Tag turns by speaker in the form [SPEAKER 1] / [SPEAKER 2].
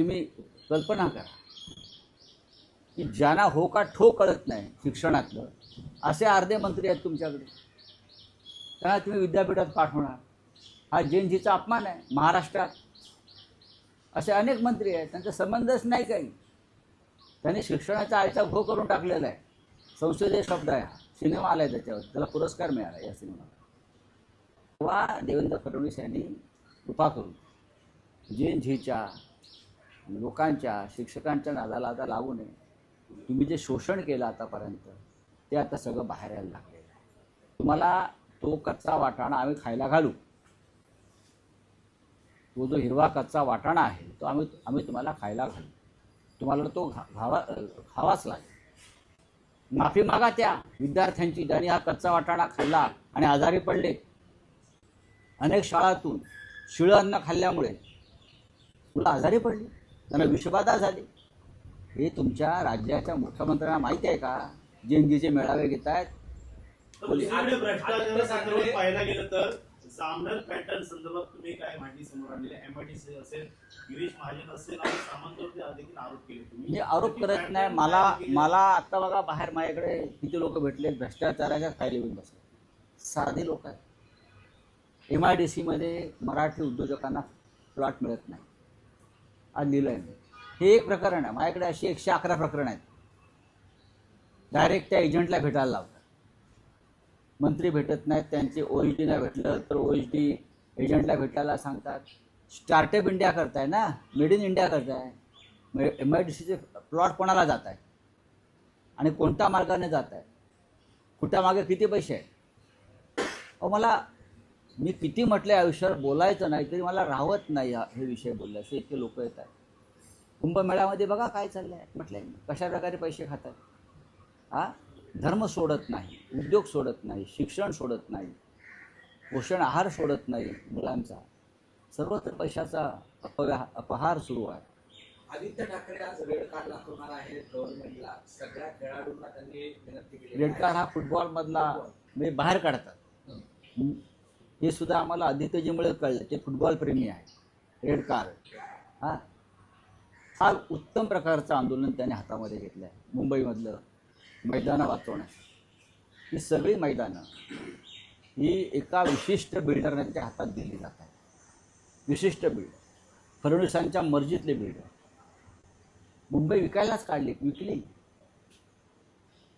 [SPEAKER 1] तुम्ही कल्पना करा की ज्यांना हो का ठो कळत नाही शिक्षणातलं असे अर्धे मंत्री आहेत तुमच्याकडे, त्यांना तुम्ही विद्यापीठात पाठवणार. हा जेएनजीचा अपमान आहे. महाराष्ट्रात असे अनेक मंत्री आहेत, त्यांचा संबंधच नाही काही. त्यांनी शिक्षणाचा आयचा भो करून टाकलेला आहे. संसदीय शब्द आहे. सिनेमा आला आहे त्याच्यावर, त्याला पुरस्कार मिळाला या सिनेमाला. तेव्हा देवेंद्र फडणवीस यांनी कृपा करून जेएनजीच्या लोकांच्या शिक्षकांच्या नादाला आता लागू नये. तुम्ही जे शोषण केलं आतापर्यंत ते आता सगळं बाहेर यायला लागलेलं आहे. तुम्हाला तो कच्चा वाटाणा आम्ही खायला घालू. तो जो हिरवा कच्चा वाटाणा आहे तो आम्ही तुम्हाला खायला घालू. तुम्हाला तो खावाच लागेल. माफी मागा त्या विद्यार्थ्यांची ज्यांनी हा कच्चा वाटाणा खाल्ला आणि आजारी पडले. अनेक शाळातून शिळं अन्न खाल्ल्यामुळे मुलं आजारी पडली, त्यांना विषबाधा झाली. हे तुमच्या राज्याच्या मुख्यमंत्र्यांना माहिती आहे का? जेएनजीचे मेळावे घेत आहेत.
[SPEAKER 2] भ्रष्टाचारासंदर्भात पाहायला गेलं तर सामनर पॅटर्न संदर्भात तुम्ही काय माहिती समोर आणलेली? एमआयडीसी असेल, गिरीश महाजन असेल आणि सामंतवरती देखील आरोप केले तुम्ही.
[SPEAKER 1] मी आरोप करत नाही. मला आता बघा बाहेर माझ्याकडे किती लोक भेटले भ्रष्टाचाराच्या खायला येऊन बसले. साधी लोक आहेत. एमआयडीसीमध्ये मराठी उद्योजकांना प्लॉट मिळत नाही, आज लिहिलं आहे. हे एक प्रकरण आहे. माझ्याकडे अशी 111 प्रकरणं आहेत. डायरेक्ट त्या एजंटला भेटायला लावतात. मंत्री भेटत नाहीत, त्यांचे OHD नाही भेटलं तर OHD एजंटला भेटायला सांगतात. स्टार्टअप इंडिया करताय ना, मेड इन इंडिया करताय. एमआयडीसीचे प्लॉट कोणाला जात आहे आणि कोणत्या मार्गाने जात आहे, कुठ्या मागे किती पैसे आहेत? मी किती म्हटलं आयुष्यावर बोलायचं नाही तरी मला राहत नाही हे विषय बोलल्याचे. इतके लोक येत आहेत. कुंभमेळ्यामध्ये बघा काय चाललं आहे. म्हटलंय कशा प्रकारे पैसे खातात. धर्म सोडत नाही, उद्योग सोडत नाही, शिक्षण सोडत नाही, पोषण आहार सोडत नाही मुलांचा. सर्वत्र पैशाचा अपहार सुरू आहे.
[SPEAKER 3] आदित्य ठाकरे आज रेड कार्ड दाखवणार आहेत गव्हर्नमेंटला. सगळ्या खेळाडूंना त्यांनी विनंती केली.
[SPEAKER 1] रेड कार्ड हा फुटबॉलमधला म्हणजे बाहेर काढतात. हे सुद्धा आम्हाला आदित्यजीमुळे कळलं. ते फुटबॉल प्रेमी आहे. रेड कार्ड फार उत्तम प्रकारचं आंदोलन त्याने हातामध्ये घेतलं आहे. मुंबईमधलं मैदानं वाचवण्यास. ही सगळी मैदानं ही एका विशिष्ट बिल्डरच्या हातात दिली जात आहेत. विशिष्ट बिल्डर, फडणवीसांच्या मर्जीतले बिल्डर. मुंबई विकायलाच विकली.